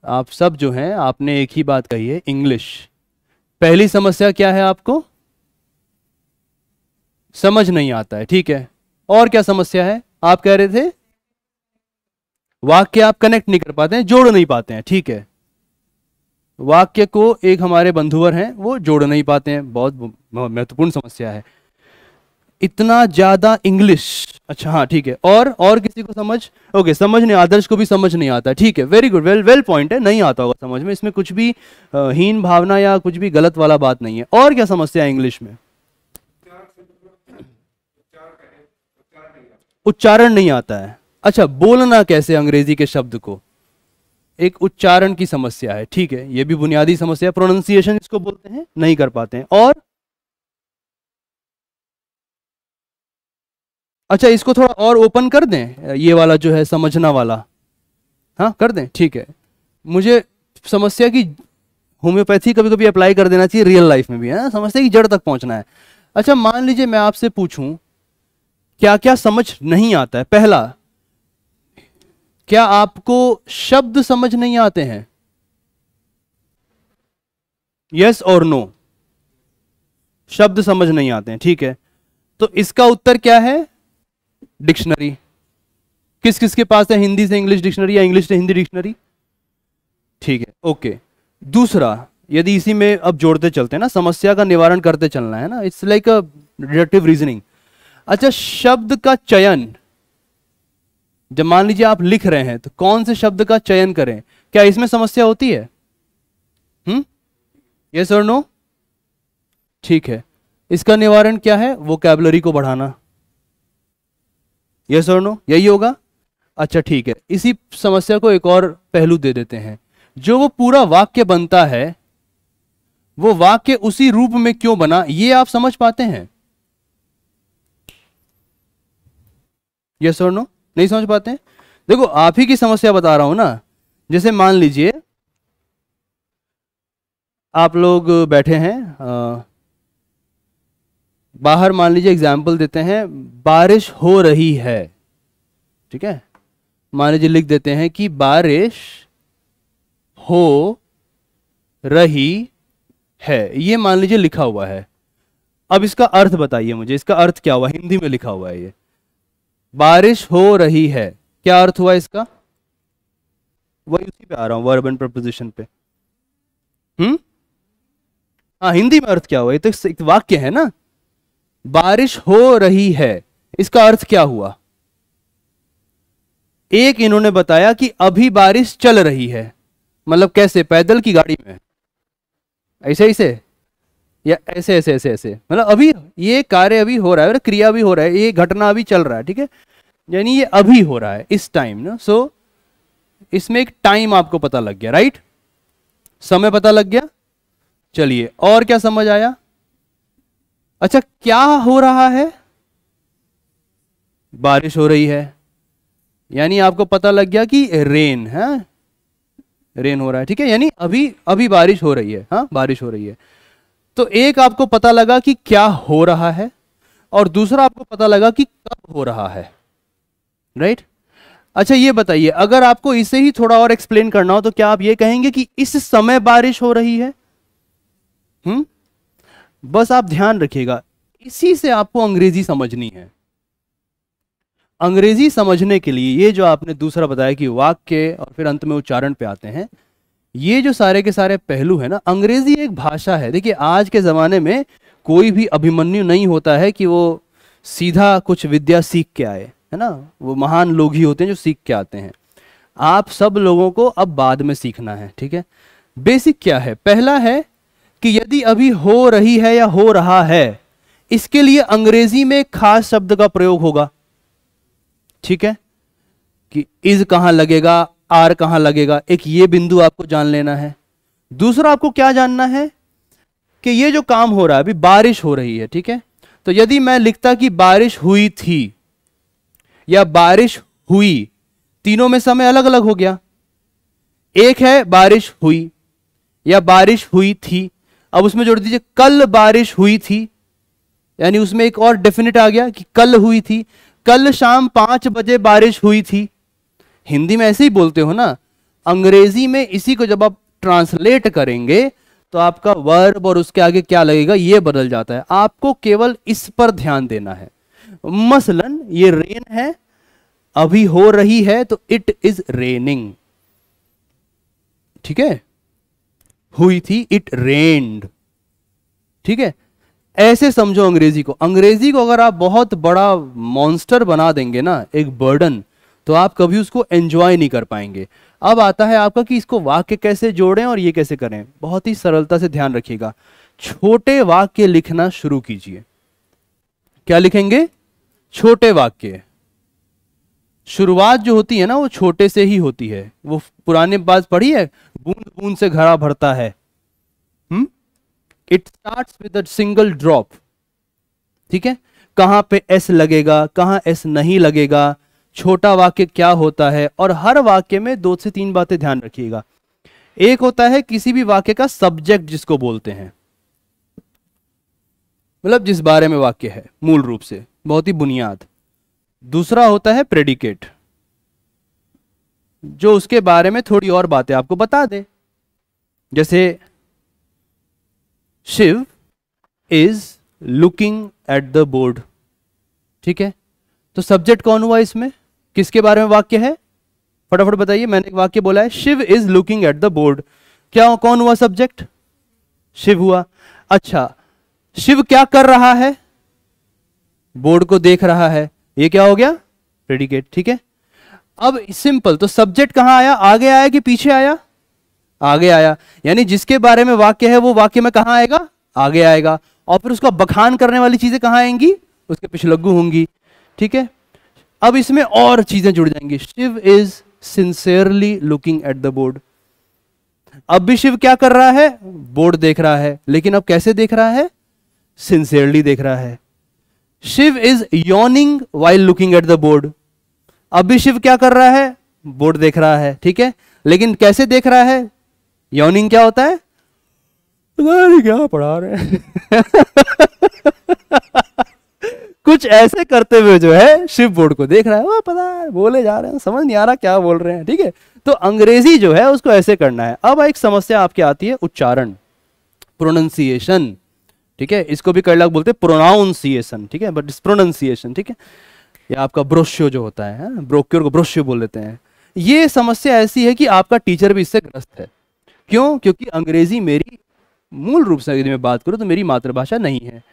आप सब जो हैं आपने एक ही बात कही है, इंग्लिश। पहली समस्या क्या है, आपको समझ नहीं आता है, ठीक है। और क्या समस्या है, आप कह रहे थे वाक्य आप कनेक्ट नहीं कर पाते हैं, जोड़ नहीं पाते हैं, ठीक है। वाक्य को एक हमारे बंधुवर हैं वो जोड़ नहीं पाते हैं, बहुत महत्वपूर्ण समस्या है। इतना ज्यादा इंग्लिश, अच्छा हाँ ठीक है। और किसी को समझ, ओके समझ नहीं, आदर्श को भी समझ नहीं आता, ठीक है, वेरी गुड, वेल पॉइंट है, नहीं आता होगा समझ में, इसमें कुछ भी हीन भावना या कुछ भी गलत वाला बात नहीं है। और क्या समस्या है इंग्लिश में, उच्चारण नहीं आता है। अच्छा, बोलना कैसे अंग्रेजी के शब्द को, एक उच्चारण की समस्या है, ठीक है, ये भी बुनियादी समस्या है, प्रोनाउंसिएशन इसको बोलते हैं, नहीं कर पाते हैं। और अच्छा, इसको थोड़ा और ओपन कर दें, ये वाला जो है समझना वाला, हाँ कर दें, ठीक है। मुझे समस्या की होम्योपैथी कभी कभी अप्लाई कर देना चाहिए रियल लाइफ में भी, है, समस्या की जड़ तक पहुंचना है। अच्छा, मान लीजिए मैं आपसे पूछूं क्या क्या समझ नहीं आता है। पहला, क्या आपको शब्द समझ नहीं आते हैं, यस और नो, शब्द समझ नहीं आते हैं, ठीक है। तो इसका उत्तर क्या है, डिक्शनरी। किस किस के पास है हिंदी से इंग्लिश डिक्शनरी या इंग्लिश से हिंदी डिक्शनरी, ठीक है, ओके। दूसरा, यदि इसी में अब जोड़ते चलते हैं ना, समस्या का निवारण करते चलना है ना, it's like a deductive reasoning. अच्छा, शब्द का चयन, जब मान लीजिए आप लिख रहे हैं तो कौन से शब्द का चयन करें, क्या इसमें समस्या होती है, यस और नो, ठीक है। इसका निवारण क्या है, वोकैबुलरी को बढ़ाना, यस और नो, यही होगा। अच्छा ठीक है, इसी समस्या को एक और पहलू दे देते हैं, जो वो पूरा वाक्य बनता है वो वाक्य उसी रूप में क्यों बना, ये आप समझ पाते हैं, यस और नो, नहीं समझ पाते हैं। देखो आप ही की समस्या बता रहा हूं ना, जैसे मान लीजिए आप लोग बैठे हैं बाहर, मान लीजिए एग्जाम्पल देते हैं, बारिश हो रही है, ठीक है, मान लीजिए लिख देते हैं कि बारिश हो रही है, ये मान लीजिए लिखा हुआ है। अब इसका अर्थ बताइए मुझे, इसका अर्थ क्या हुआ, हिंदी में लिखा हुआ है ये, बारिश हो रही है, क्या अर्थ हुआ इसका, वही उसी पे आ रहा हूं, वर्ब एंड प्रपोजिशन पे। हाँ, हिंदी में अर्थ क्या हुआ, ये तो एक वाक्य है ना, बारिश हो रही है, इसका अर्थ क्या हुआ, एक इन्होंने बताया कि अभी बारिश चल रही है, मतलब कैसे, पैदल की गाड़ी में, ऐसे ऐसे या ऐसे ऐसे ऐसे ऐसे, मतलब अभी ये कार्य अभी हो रहा है, क्रिया भी हो रहा है, ये घटना अभी चल रहा है, ठीक है, यानी ये अभी हो रहा है इस टाइम ना। सो इसमें एक टाइम आपको पता लग गया, राइट, समय पता लग गया। चलिए और क्या समझ आया, अच्छा क्या हो रहा है, बारिश हो रही है, यानी आपको पता लग गया कि रेन है, रेन हो रहा है, ठीक है, यानी अभी अभी बारिश हो रही है, हाँ बारिश हो रही है। तो एक आपको पता लगा कि क्या हो रहा है, और दूसरा आपको पता लगा कि कब हो रहा है, राइट। अच्छा ये बताइए, अगर आपको इसे ही थोड़ा और एक्सप्लेन करना हो तो क्या आप ये कहेंगे कि इस समय बारिश हो रही है, बस आप ध्यान रखिएगा, इसी से आपको अंग्रेजी समझनी है। अंग्रेजी समझने के लिए ये जो आपने दूसरा बताया कि वाक्य और फिर अंत में उच्चारण पे आते हैं, ये जो सारे के सारे पहलू है ना, अंग्रेजी एक भाषा है। देखिए आज के जमाने में कोई भी अभिमन्यु नहीं होता है कि वो सीधा कुछ विद्या सीख के आए, है ना, वो महान लोग ही होते हैं जो सीख के आते हैं। आप सब लोगों को अब बाद में सीखना है, ठीक है। बेसिक क्या है, पहला है कि यदि अभी हो रही है या हो रहा है, इसके लिए अंग्रेजी में एक खास शब्द का प्रयोग होगा, ठीक है, कि इज कहां लगेगा, आर कहां लगेगा, एक ये बिंदु आपको जान लेना है। दूसरा आपको क्या जानना है कि ये जो काम हो रहा है, अभी बारिश हो रही है, ठीक है, तो यदि मैं लिखता कि बारिश हुई थी या बारिश हुई, तीनों में समय अलग अलग हो गया। एक है बारिश हुई या बारिश हुई थी, अब उसमें जोड़ दीजिए कल बारिश हुई थी, यानी उसमें एक और डेफिनेट आ गया कि कल हुई थी, कल शाम 5 बजे बारिश हुई थी। हिंदी में ऐसे ही बोलते हो ना, अंग्रेजी में इसी को जब आप ट्रांसलेट करेंगे तो आपका वर्ब और उसके आगे क्या लगेगा ये बदल जाता है। आपको केवल इस पर ध्यान देना है। मसलन ये रेन है, अभी हो रही है तो इट इज रेनिंग, ठीक है, हुई थी इट रेन्ड, ठीक है। ऐसे समझो अंग्रेजी को। अंग्रेजी को अगर आप बहुत बड़ा मॉन्स्टर बना देंगे ना, एक बर्डन, तो आप कभी उसको एंजॉय नहीं कर पाएंगे। अब आता है आपका कि इसको वाक्य कैसे जोड़ें और ये कैसे करें। बहुत ही सरलता से ध्यान रखिएगा, छोटे वाक्य लिखना शुरू कीजिए। क्या लिखेंगे? छोटे वाक्य। शुरुआत जो होती है ना वो छोटे से ही होती है। वो पुराने बात पढ़ी है, बूंद बूंद से घड़ा भरता है। It starts with a single drop, ठीक है। कहां पे एस लगेगा, कहां एस नहीं लगेगा, छोटा वाक्य क्या होता है। और हर वाक्य में 2 से 3 बातें ध्यान रखिएगा। एक होता है किसी भी वाक्य का सब्जेक्ट, जिसको बोलते हैं, मतलब जिस बारे में वाक्य है मूल रूप से, बहुत ही बुनियाद। दूसरा होता है प्रेडिकेट, जो उसके बारे में थोड़ी और बातें आपको बता दे। जैसे Shiv is looking at the board, ठीक है। तो सब्जेक्ट कौन हुआ इसमें, किसके बारे में वाक्य है? फटाफट बताइए। मैंने एक वाक्य बोला है, Shiv is looking at the board. क्या, कौन हुआ सब्जेक्ट? शिव हुआ। अच्छा, शिव क्या कर रहा है? बोर्ड को देख रहा है। ये क्या हो गया? प्रेडिकेट, ठीक है। अब सिंपल, तो सब्जेक्ट कहां आया? आगे आया कि पीछे आया? आगे आया। यानी जिसके बारे में वाक्य है वो वाक्य में कहां आएगा? आगे आएगा। और फिर उसका बखान करने वाली चीजें कहां आएंगी? उसके पिछलग्गू होंगी, ठीक है। अब इसमें और चीजें जुड़ जाएंगी। Shiv is sincerely looking at the board. अब भी शिव क्या कर रहा है? बोर्ड देख रहा है, लेकिन अब कैसे देख रहा है? सिंसियरली देख रहा है। Shiv is yawning while looking at the board. अब भी शिव क्या कर रहा है? बोर्ड देख रहा है, ठीक है, लेकिन कैसे देख रहा है? यॉर्निंग क्या होता है? पता नहीं क्या पढ़ा रहे हैं कुछ ऐसे करते हुए जो है शिव बोर्ड को देख रहा है। वो पता है बोले जा रहे हैं, समझ नहीं आ रहा क्या बोल रहे हैं, ठीक है। तो अंग्रेजी जो है उसको ऐसे करना है। अब एक समस्या आपकी आती है, उच्चारण, प्रोनाउंसिएशन, ठीक है। इसको भी कई लोग बोलते हैं प्रोनाउंसिएशन, ठीक है, बट प्रोनाउंसिएशन, ठीक है। या आपका ब्रोशियो जो होता है, ब्रोक्योर को ब्रोशियो बोल लेते हैं। ये समस्या ऐसी है कि आपका टीचर भी इससे ग्रस्त है। क्यों? क्योंकि अंग्रेजी मेरी, मूल रूप से यदि मैं बात करूं तो मेरी मातृभाषा नहीं है,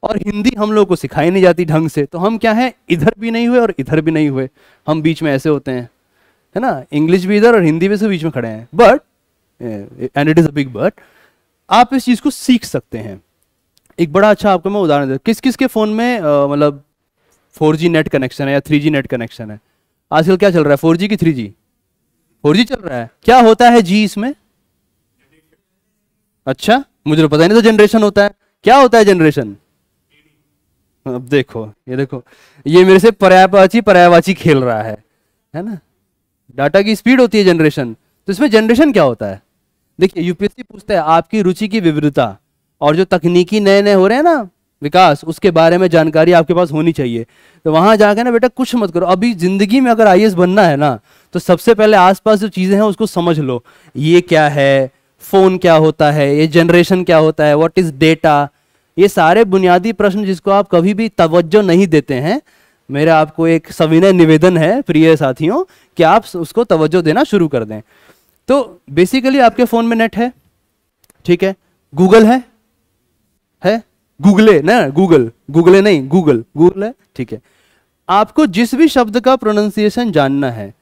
और हिंदी हम लोग को सिखाई नहीं जाती ढंग से। तो हम क्या हैं, इधर भी नहीं हुए और इधर भी नहीं हुए, हम बीच में ऐसे होते हैं, है ना। इंग्लिश भी इधर और हिंदी भी से बीच में खड़े हैं। But and it is a big but, आप इस चीज को सीख सकते हैं। एक बड़ा अच्छा आपको मैं उदाहरण देता, किस किस के फोन में मतलब 4G नेट कनेक्शन है या 3G नेट कनेक्शन है? आजकल क्या चल रहा है, 4G की 3G? 4G चल रहा है। क्या होता है जी इसमें? अच्छा, मुझे तो पता ही नहीं, तो जनरेशन होता है। क्या होता है जनरेशन? अब देखो, ये देखो, ये मेरे से पर्यायवाची खेल रहा है ना। डाटा की स्पीड होती है जनरेशन। तो इसमें जनरेशन क्या होता है? देखिए, यूपीएससी पूछता है आपकी रुचि की विविधता, और जो तकनीकी नए नए हो रहे हैं ना विकास, उसके बारे में जानकारी आपके पास होनी चाहिए। तो वहां जाकर ना बेटा कुछ मत करो, अभी जिंदगी में अगर आईएएस बनना है ना, तो सबसे पहले आसपास जो चीजें हैं उसको समझ लो। ये क्या है, फोन क्या होता है, ये जनरेशन क्या होता है, व्हाट इज डेटा, ये सारे बुनियादी प्रश्न जिसको आप कभी भी तवज्जो नहीं देते हैं। मेरा आपको एक सविनय निवेदन है प्रिय साथियों कि आप उसको तवज्जो देना शुरू कर दें। तो बेसिकली आपके फोन में नेट है, ठीक है, गूगल है गूगले ना, गूगले नहीं, गूगल है, ठीक है। आपको जिस भी शब्द का प्रोनाउंसिएशन जानना है,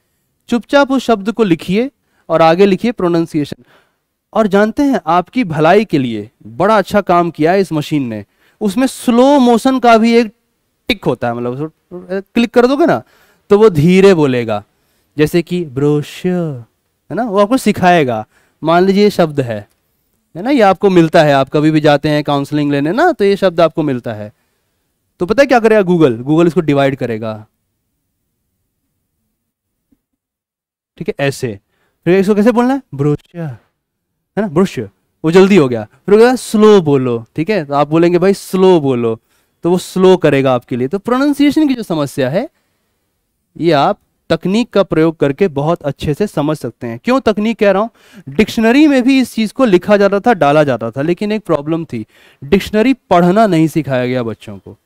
चुपचाप उस शब्द को लिखिए और आगे लिखिए प्रोनाउंसिएशन। और जानते हैं, आपकी भलाई के लिए बड़ा अच्छा काम किया है इस मशीन ने। उसमें स्लो मोशन का भी एक टिक होता है, मतलब क्लिक कर दोगे ना तो वो धीरे बोलेगा। जैसे कि ब्रोशियर है ना, वो आपको सिखाएगा। मान लीजिए ये शब्द है ना, ये आपको मिलता है, आप कभी भी जाते हैं काउंसलिंग लेने ना, तो ये शब्द आपको मिलता है। तो पता है क्या करेगा गूगल इसको डिवाइड करेगा, ठीक है, ऐसे। फिर इसको कैसे बोलना है? ब्रोशियर, है ना, ब्रोशियर। वो जल्दी हो गया। फिर स्लो बोलो, ठीक है, तो आप बोलेंगे भाई स्लो बोलो, तो वो स्लो करेगा आपके लिए। तो प्रोनाउंसिएशन की जो समस्या है ये आप तकनीक का प्रयोग करके बहुत अच्छे से समझ सकते हैं। क्यों तकनीक कह रहा हूं? डिक्शनरी में भी इस चीज को लिखा जाता था, डाला जाता था, लेकिन एक प्रॉब्लम थी, डिक्शनरी पढ़ना नहीं सिखाया गया बच्चों को।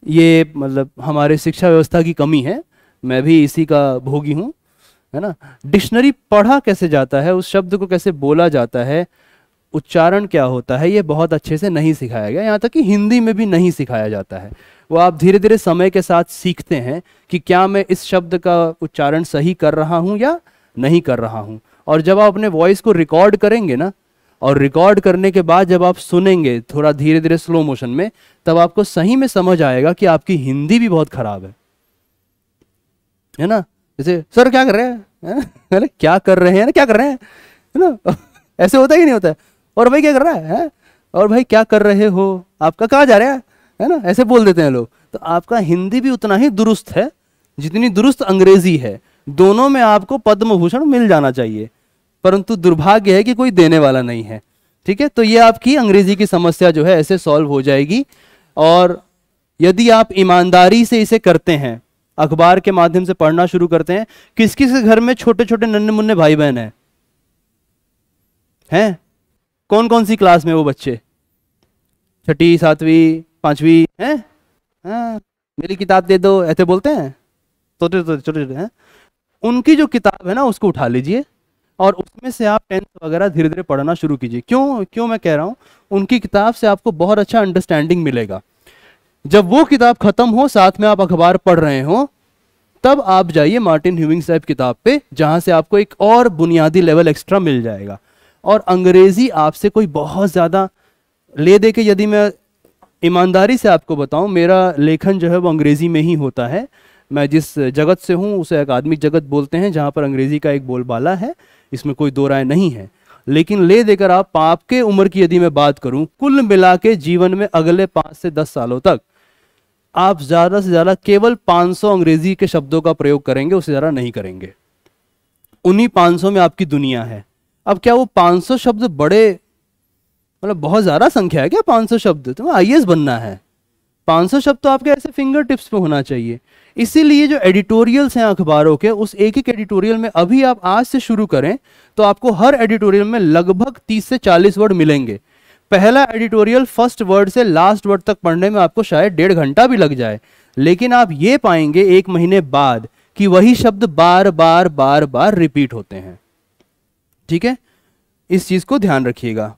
ये मतलब हमारे शिक्षा व्यवस्था की कमी है, मैं भी इसी का भोगी हूं, है ना। डिक्शनरी पढ़ा कैसे जाता है, उस शब्द को कैसे बोला जाता है, उच्चारण क्या होता है, ये बहुत अच्छे से नहीं सिखाया गया। यहाँ तक कि हिंदी में भी नहीं सिखाया जाता है। वो आप धीरे धीरे समय के साथ सीखते हैं कि क्या मैं इस शब्द का उच्चारण सही कर रहा हूँ या नहीं कर रहा हूँ। और जब आप अपने वॉइस को रिकॉर्ड करेंगे ना, और रिकॉर्ड करने के बाद जब आप सुनेंगे थोड़ा धीरे धीरे स्लो मोशन में, तब आपको सही में समझ आएगा कि आपकी हिंदी भी बहुत खराब है ना। जैसे सर क्या कर रहे हैं, अरे क्या कर रहे हैं ना, क्या कर रहे हैं, है ना। ऐसे होता ही नहीं होता है। और भाई क्या कर रहा है, और भाई क्या कर रहे हो, आपका कहाँ जा रहा है ना, ऐसे बोल देते हैं लोग। तो आपका हिंदी भी उतना ही दुरुस्त है जितनी दुरुस्त अंग्रेजी है। दोनों में आपको पद्म भूषण मिल जाना चाहिए, परंतु दुर्भाग्य है कि कोई देने वाला नहीं है। ठीक है, तो ये आपकी अंग्रेजी की समस्या जो है ऐसे सॉल्व हो जाएगी। और यदि आप ईमानदारी से इसे करते हैं, अखबार के माध्यम से पढ़ना शुरू करते हैं। किस किस के घर में छोटे छोटे नन्हे मुन्ने भाई बहन हैं? कौन कौन सी क्लास में वो बच्चे? छठी, सातवीं, पांचवी हैं? हाँ, मेरी किताब दे दो, ऐसे बोलते हैं छोटे छोटे छोटे हैं। उनकी जो किताब है ना, उसको उठा लीजिए और उसमें से आप 10th वगैरह धीरे धीरे पढ़ना शुरू कीजिए। क्यों क्यों मैं कह रहा हूँ, उनकी किताब से आपको बहुत अच्छा अंडरस्टैंडिंग मिलेगा। जब वो किताब खत्म हो, साथ में आप अखबार पढ़ रहे हो, तब आप जाइए मार्टिन ह्यूमिंग साहब किताब पे, जहां से आपको एक और बुनियादी लेवल एक्स्ट्रा मिल जाएगा। और अंग्रेजी आपसे कोई बहुत ज़्यादा ले दे के, यदि मैं ईमानदारी से आपको बताऊं, मेरा लेखन जो है वो अंग्रेजी में ही होता है। मैं जिस जगत से हूं उसे अकादमिक जगत बोलते हैं, जहां पर अंग्रेजी का एक बोलबाला है, इसमें कोई दो राय नहीं है। लेकिन ले देकर आप आपके उम्र की यदि मैं बात करूं, कुल मिला के जीवन में अगले 5 से 10 सालों तक आप ज़्यादा से ज़्यादा केवल 500 अंग्रेजी के शब्दों का प्रयोग करेंगे, उससे ज़्यादा नहीं करेंगे। उन्हीं 500 में आपकी दुनिया है। अब क्या वो 500 शब्द बड़े, मतलब बहुत ज़्यादा संख्या है क्या 500 शब्द? तुम्हें आईएएस बनना है, 500 शब्द तो आपके ऐसे फिंगर टिप्स पे होना चाहिए। इसीलिए जो एडिटोरियल्स हैं अखबारों के, उस एक एक एडिटोरियल में अभी आप आज से शुरू करें तो आपको हर एडिटोरियल में लगभग 30 से 40 वर्ड मिलेंगे। पहला एडिटोरियल फर्स्ट वर्ड से लास्ट वर्ड तक पढ़ने में आपको शायद 1.5 घंटा भी लग जाए, लेकिन आप ये पाएंगे 1 महीने बाद कि वही शब्द बार बार बार बार रिपीट होते हैं। ठीक है, इस चीज को ध्यान रखिएगा।